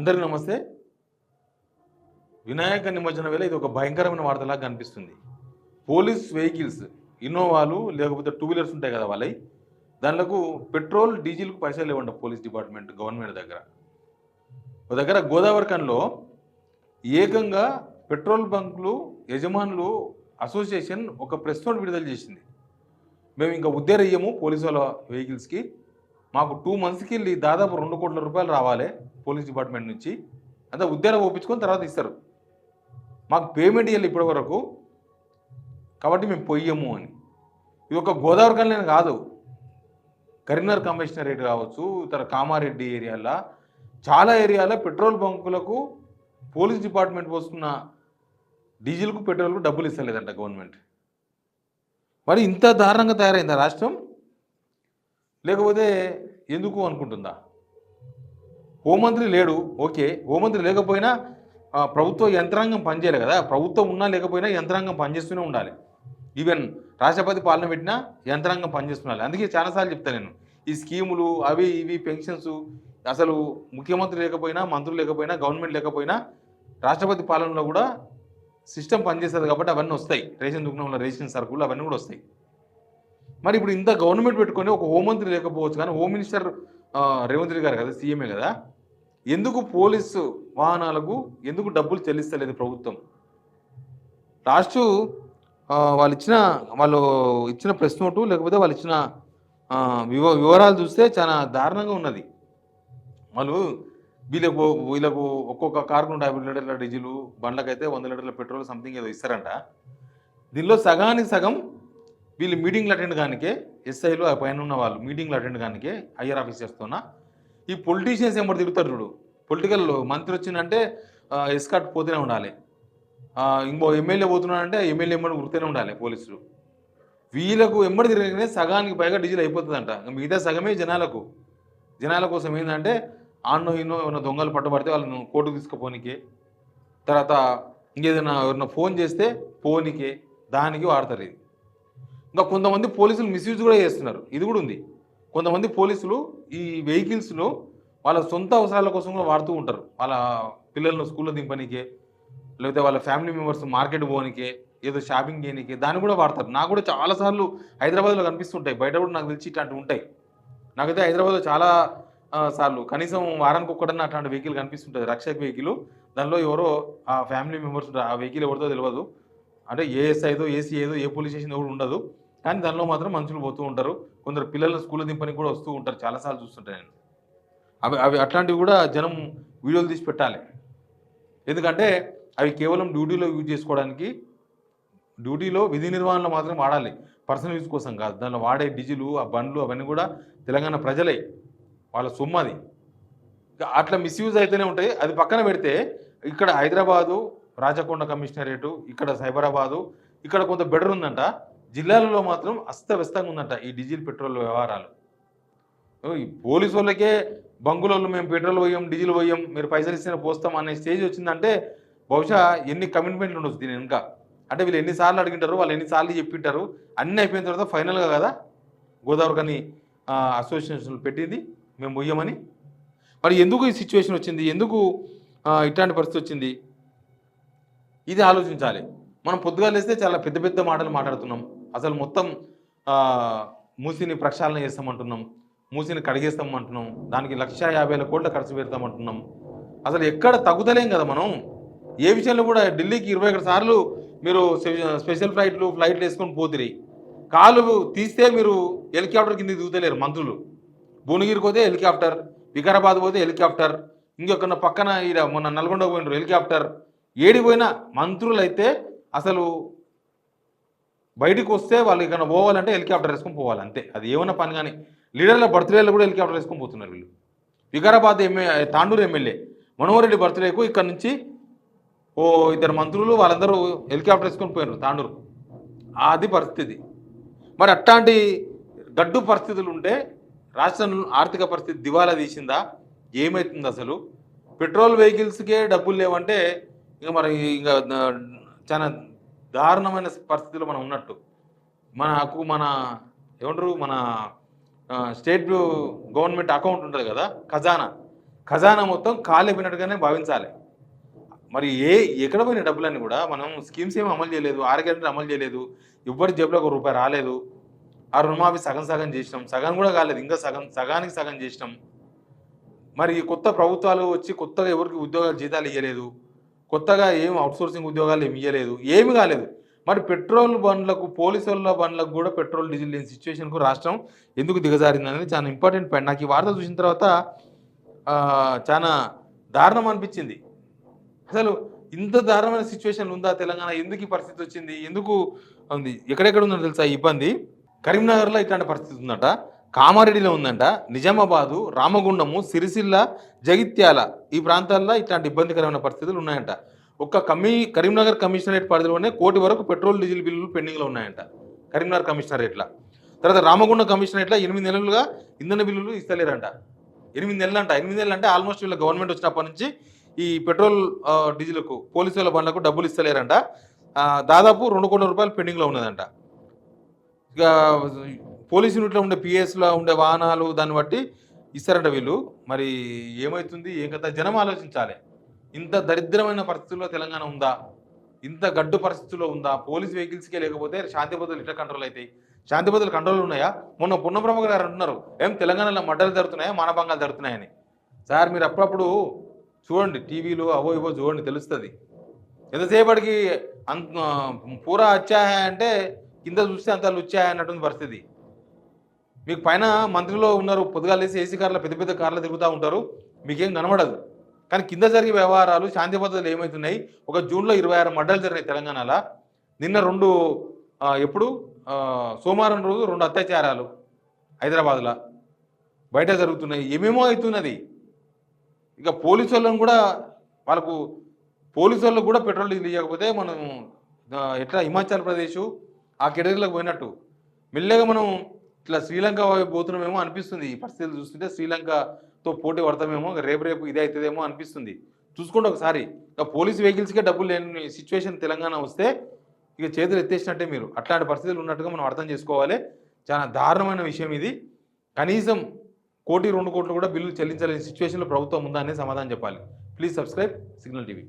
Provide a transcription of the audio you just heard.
అందరికీ నమస్తే. వినాయక నిమజ్జన వేళ ఇది ఒక భయంకరమైన వార్తలాగా కనిపిస్తుంది. పోలీస్ వెహికల్స్ ఇన్నోవాలు లేకపోతే టూ వీలర్స్ ఉంటాయి కదా వాళ్ళయి. దాంట్లకు పెట్రోల్, డీజిల్‌కు పైసలు లేవంట పోలీస్ డిపార్ట్‌మెంట్ గవర్నమెంట్ దగ్గర. ఒక దగ్గర గోదావరిఖనిలో ఏకంగా పెట్రోల్ బంకులు యజమానులు అసోసియేషన్ ఒక ప్రెస్ నోట్ విడుదల చేసింది. మేము ఇంకా ఉద్దెరయ్యము పోలీసు వాళ్ళ వెహికల్స్‌కి. మాకు 2 మంత్స్‌కెళ్ళి దాదాపు ₹2,00,00,000 రావాలి పోలీస్ డిపార్ట్‌మెంట్ నుంచి. అంతా ఉద్దెర ఒప్పించుకొని తర్వాత ఇస్తారు. మాకు పేమెంట్ ఇయ్యాలి ఇప్పటి వరకు. కాబట్టి మేము పొయ్యము అని. ఇది ఒక గోదావరిఖనిలోనే కాదు. కరీంనగర్ కమిషనరేట్ కావచ్చు, ఇతర కామారెడ్డి ఏరియాలో చాలా ఏరియాలో పెట్రోల్ బంకులకు పోలీస్ డిపార్ట్‌మెంట్ పోసుకున్న డీజిల్‌కు, పెట్రోల్‌కు డబ్బులు ఇస్తలేదంట గవర్నమెంట్. మరి ఇంత దారుణంగా తయారైందా రాష్ట్రం? లేకపోతే ఎందుకు అనుకుంటుందా? హోంమంత్రి లేడు, ఓకే. హోంమంత్రి లేకపోయినా ప్రభుత్వ యంత్రాంగం పనిచేయాలి కదా. ప్రభుత్వం ఉన్నా లేకపోయినా యంత్రాంగం పనిచేస్తూనే ఉండాలి. ఈవెన్ రాష్ట్రపతి పాలన పెట్టినా యంత్రాంగం పనిచేస్తుండాలి. అందుకే చాలాసార్లు చెప్తాను నేను, ఈ స్కీములు అవి ఇవి పెన్షన్స్ అసలు ముఖ్యమంత్రి లేకపోయినా, మంత్రులు లేకపోయినా, గవర్నమెంట్ లేకపోయినా రాష్ట్రపతి పాలనలో కూడా సిస్టమ్ పనిచేస్తుంది కాబట్టి అవన్నీ వస్తాయి. రేషన్ దుకాణంలో రేషన్ సరుకులు అవన్నీ కూడా వస్తాయి. మరి ఇప్పుడు ఇంత గవర్నమెంట్ పెట్టుకొని ఒక హోంమంత్రి లేకపోవచ్చు, కానీ హోమ్ మినిస్టర్ రేవంత్ రెడ్డి గారు కదా, సీఎంఏ కదా. ఎందుకు పోలీసు వాహనాలకు ఎందుకు డబ్బులు చెల్లిస్తలేదు ప్రభుత్వం? లాస్ట్ వాళ్ళు ఇచ్చిన ప్రెస్ నోటు లేకపోతే వాళ్ళు ఇచ్చిన వివరాలు చూస్తే చాలా దారుణంగా ఉన్నది. వాళ్ళు వీళ్ళకు ఒక్కొక్క కారుకు 50 లీటర్ల డీజిల్, బండ్లకైతే 100 లీటర్ల పెట్రోల్ సంథింగ్ ఏదో ఇస్తారంట. దీనిలో సగానికి సగం వీళ్ళు మీటింగ్లు అటెండ్ కానికే, ఎస్ఐలు ఆ పైన ఉన్న వాళ్ళు మీటింగ్లు అటెండ్ కానికే ఐఆర్ ఆఫీసర్స్తోన ఈ పొలిటీషియన్స్ ఏమో తిరుగుతారు చూడు. పొలిటికల్ మంత్రి వచ్చిందంటే ఎస్కాట్ పోతూనే ఉండాలి. ఇంకో ఎమ్మెల్యే పోతున్నాడంటే ఎమ్మెల్యే ఎమ్మడి ఉరితూనే ఉండాలి పోలీసులు. వీళ్ళకు ఎమ్మడి తిరిగినే సగానికి పైగా డీజిల్ అయిపోతుందంట. మిగతా సగమే జనాల కోసం ఏంటంటే ఆన్నో ఇన్నో ఏమైనా దొంగలు పట్టబడితే వాళ్ళను కోర్టుకు తీసుకుపోనికే, తర్వాత ఇంకేదైనా ఎవరైనా ఫోన్ చేస్తే పోనీకే, దానికి వాడతారు ఇది. ఇంకా కొంతమంది పోలీసులు మిస్యూజ్ కూడా చేస్తున్నారు. ఇది కూడా ఉంది. కొంతమంది పోలీసులు ఈ వెహికల్స్ను వాళ్ళ సొంత అవసరాల కోసం కూడా వాడుతూ ఉంటారు. వాళ్ళ పిల్లలను స్కూల్లో దింపనీకే, లేకపోతే వాళ్ళ ఫ్యామిలీ మెంబర్స్ మార్కెట్ పోనీకే, ఏదో షాపింగ్ చేయనీకే దాన్ని కూడా వాడతారు. నాకు కూడా చాలాసార్లు హైదరాబాద్లో కనిపిస్తుంటాయి. బయట కూడా నాకు తెలిసి ఇట్లాంటివి ఉంటాయి. నాకైతే హైదరాబాద్లో చాలా సార్లు కనీసం వారానికి ఒక్కటన్నా అట్లాంటి వెహికల్ కనిపిస్తుంటుంది. రక్షక్ వెహికల్, దానిలో ఎవరో ఆ ఫ్యామిలీ మెంబర్స్ ఉంటారు. ఆ వెహికల్ ఎవరితో తెలియదు, అంటే ఏఎస్ఐదో ఏసీ ఏదో ఏ పోలీస్ స్టేషన్ కూడా ఉండదు, కానీ దానిలో మాత్రం మనుషులు పోతూ ఉంటారు. కొందరు పిల్లలను స్కూల్లో దింపనికి కూడా వస్తూ ఉంటారు. చాలాసార్లు చూస్తుంటాను నేను. అవి అట్లాంటివి కూడా జనం వీడియోలు తీసి పెట్టాలి. ఎందుకంటే అవి కేవలం డ్యూటీలో యూజ్ చేసుకోవడానికి, డ్యూటీలో విధి నిర్వహణలో మాత్రం వాడాలి, పర్సనల్ యూజ్ కోసం కాదు. దానిలో వాడే డీజిలు, ఆ బండ్లు అవన్నీ కూడా తెలంగాణ ప్రజలే, వాళ్ళ సొమ్ము అది. అట్లా మిస్యూజ్ అయితేనే ఉంటాయి. అది పక్కన పెడితే ఇక్కడ హైదరాబాదు రాచకొండ కమిషనరేటు, ఇక్కడ సైబరాబాదు, ఇక్కడ కొంత బెటర్ ఉందంట. జిల్లాలలో మాత్రం అస్తవ్యస్తంగా ఉందంట ఈ డీజిల్ పెట్రోల్ వ్యవహారాలు. ఈ పోలీసు వాళ్ళకే బంకులలో మేము పెట్రోల్ పోయాం, డీజిల్ పోయాం, మీరు పైసలు ఇస్తే పోస్తాం అనే స్టేజ్ వచ్చిందంటే బహుశా ఎన్ని కమిట్మెంట్లు ఉండొచ్చు దీని వెనుక. అంటే వీళ్ళు ఎన్నిసార్లు అడిగింటారు, వాళ్ళు ఎన్నిసార్లు చెప్పింటారు, అన్నీ అయిపోయిన తర్వాత ఫైనల్గా కదా గోదావరిఖని అసోసియేషన్ పెట్టింది మేము పోయామని. మరి ఎందుకు ఈ సిచ్యువేషన్ వచ్చింది, ఎందుకు ఇట్లాంటి పరిస్థితి వచ్చింది, ఇది ఆలోచించాలి. మనం పొద్దుగా లేస్తే చాలా పెద్ద పెద్ద మాటలు మాట్లాడుతున్నాం. అసలు మొత్తం మూసిని ప్రక్షాళన చేస్తామంటున్నాం, మూసిని కడిగేస్తామంటున్నాం, దానికి 1,50,000 కోట్ల ఖర్చు పెడతామంటున్నాం. అసలు ఎక్కడ తగ్గుతలేం కదా మనం. ఏ విషయంలో కూడా ఢిల్లీకి 21 సార్లు మీరు స్పెషల్ ఫ్లైట్లు వేసుకొని పోతిరి. కాలు తీస్తే మీరు హెలికాప్టర్ కింద దిగుతలేరు మంత్రులు. భువనగిరికి పోతే హెలికాప్టర్, వికారాబాద్ పోతే హెలికాప్టర్, ఇంకొక పక్కన ఇక్కడ మొన్న నల్గొండ పోయినారు హెలికాప్టర్. ఏడిపోయినా మంత్రులు అయితే అసలు బయటకు వస్తే వాళ్ళు ఇక్కడ పోవాలంటే హెలికాప్టర్ వేసుకొని పోవాలి అంతే. అది ఏమన్నా పని. కానీ లీడర్ల బర్త్డేలో కూడా హెలికాప్టర్ వేసుకొని పోతున్నారు వీళ్ళు. వికారాబాద్ తాండూరు ఎమ్మెల్యే మనోహర్ రెడ్డి బర్త్డేకు ఇక్కడ నుంచి 2 మంత్రులు వాళ్ళందరూ హెలికాప్టర్ వేసుకొని పోయినారు తాండూరు. అది పరిస్థితి. మరి అట్లాంటి గడ్డు పరిస్థితులు ఉంటే రాష్ట్రం ఆర్థిక పరిస్థితి దివాలా తీసిందా, ఏమవుతుంది అసలు? పెట్రోల్ వెహికల్స్కే డబ్బులు లేవంటే మరి చాలా దారుణమైన పరిస్థితిలో మనం ఉన్నట్టు. మన ఏమంటారు, మన స్టేట్ గవర్నమెంట్ అకౌంట్ ఉంటుంది కదా, ఖజానా మొత్తం కాలిపోయినట్టుగానే భావించాలి. మరి ఎక్కడ పోయిన డబ్బులన్నీ కూడా మనం స్కీమ్స్ ఏమి అమలు చేయలేదు, 6 గ్యారెంటీలు అమలు చేయలేదు, ఎవ్వరి జేబులో ఒక రూపాయి రాలేదు. ఆ రుణమాఫీ సగం సగం చేసినాం, సగం కూడా కాలేదు, ఇంకా సగానికి సగం చేసినాం. మరి కొత్త ప్రభుత్వాలు వచ్చి కొత్తగా ఎవరికి ఉద్యోగాలు జీతాలు ఇవ్వలేదు, కొత్తగా ఏం అవుట్సోర్సింగ్ ఉద్యోగాలు ఏమి ఇవ్వలేదు, ఏమి కాలేదు. మరి పెట్రోల్ బండ్లకు, పోలీసుల బండ్లకు కూడా పెట్రోల్ డీజిల్ లేని సిచ్యువేషన్కు రాష్ట్రం ఎందుకు దిగజారింది అనేది చాలా ఇంపార్టెంట్ పాయింట్. నాకు ఈ వార్త చూసిన తర్వాత చాలా దారుణం అనిపించింది. అసలు ఇంత దారుణమైన సిచ్యువేషన్ ఉందా తెలంగాణ? ఎందుకు ఈ పరిస్థితి వచ్చింది? ఎందుకు ఉంది? ఎక్కడెక్కడ ఉందో తెలుసా ఈ ఇబ్బంది? కరీంనగర్లో ఇట్లాంటి పరిస్థితి ఉందట, కామారెడ్డిలో ఉందంట, నిజామాబాదు, రామగుండము, సిరిసిల్ల, జగిత్యాల ఈ ప్రాంతాల్లో ఇట్లాంటి ఇబ్బందికరమైన పరిస్థితులు ఉన్నాయంట. కరీంనగర్ కమిషనరేట్ పరిధిలోనే 1 కోటి వరకు పెట్రోల్ డీజిల్ బిల్లులు పెండింగ్లో ఉన్నాయంట కరీంనగర్ కమిషనరేట్ల. తర్వాత రామగుండం కమిషనరేట్ల 8 నెలలుగా ఇంధన బిల్లులు ఇస్తలేరంట. 8 నెలలు అంట. 8 నెలలు అంటే ఆల్మోస్ట్ వీళ్ళ గవర్నమెంట్ వచ్చినప్పటి నుంచి ఈ పెట్రోల్ డీజిల్కు, పోలీసుల బండ్లకు డబ్బులు ఇస్తలేరంట. దాదాపు 2 కోట్ల రూపాయలు పెండింగ్లో ఉన్నదంట. ఇక పోలీసు యూనిట్లో ఉండే పిఎస్లో ఉండే వాహనాలు దాన్ని బట్టి ఇస్తారంట వీళ్ళు. మరి ఏమవుతుంది, ఏం కదా జనం ఆలోచించాలి. ఇంత దరిద్రమైన పరిస్థితుల్లో తెలంగాణ ఉందా? ఇంత గడ్డు పరిస్థితుల్లో ఉందా? పోలీస్ వెహికల్స్కే లేకపోతే శాంతి భద్రతలు ఇట్లా కంట్రోల్ అవుతాయి? శాంతి భద్రతలు కంట్రోల్ ఉన్నాయా? మొన్న పున్నబ్రహ్మ గారు అంటున్నారు, ఏం తెలంగాణలో మడ్డలు జరుగుతున్నాయా, మానభంగాలు జరుగుతున్నాయని. సార్ మీరు అప్పుడప్పుడు చూడండి, టీవీలో అవో ఇవో చూడండి, తెలుస్తుంది. ఎంతసేపటికి పూరా వచ్చాయా అంటే కింద చూస్తే అంత లుచ్చాయా అన్నటువంటి పరిస్థితి. మీకు పైన మంత్రిలో ఉన్నారు, పొద్దుగాలేసి ఏసీ కార్లో పెద్ద పెద్ద కార్లు తిరుగుతూ ఉంటారు, మీకేం కనబడదు. కానీ కింద జరిగే వ్యవహారాలు, శాంతి భద్రతలు ఏమవుతున్నాయి? ఒక జూన్లో 26 మర్డర్లు జరిగినాయి తెలంగాణలో. నిన్న 2 ఎప్పుడు సోమవారం రోజు 2 అత్యాచారాలు హైదరాబాద్లో బయట జరుగుతున్నాయి. ఏమేమో అవుతున్నది. ఇక పోలీసు వాళ్ళని కూడా పోలీసు వాళ్ళకు కూడా పెట్రోల్ డీజిల్ ఇవ్వకపోతే మనం ఎట్లా హిమాచల్ ప్రదేశ్ ఆ కేటగిరీలోకి పోయినట్టు మెల్లగా మనం ఇట్లా శ్రీలంక పోతున్నామేమో అనిపిస్తుంది. ఈ పరిస్థితులు చూస్తుంటే శ్రీలంకతో పోటీ పడతామేమో, రేపు ఇదే అవుతుందేమో అనిపిస్తుంది. చూసుకోండి ఒకసారి. ఇక పోలీస్ వెహికల్స్కే డబ్బులు లేని సిచ్యువేషన్ తెలంగాణ వస్తే ఇక చేతులు ఎత్తేసినట్టే మీరు. అట్లాంటి పరిస్థితులు ఉన్నట్టుగా మనం అర్థం చేసుకోవాలి. చాలా దారుణమైన విషయం ఇది. కనీసం 1 కోటి 2 కోట్లు కూడా బిల్లులు చెల్లించలేని సిచ్యువేషన్లో ప్రభుత్వం ఉందా అనేది సమాధానం చెప్పాలి. Please subscribe signal TV.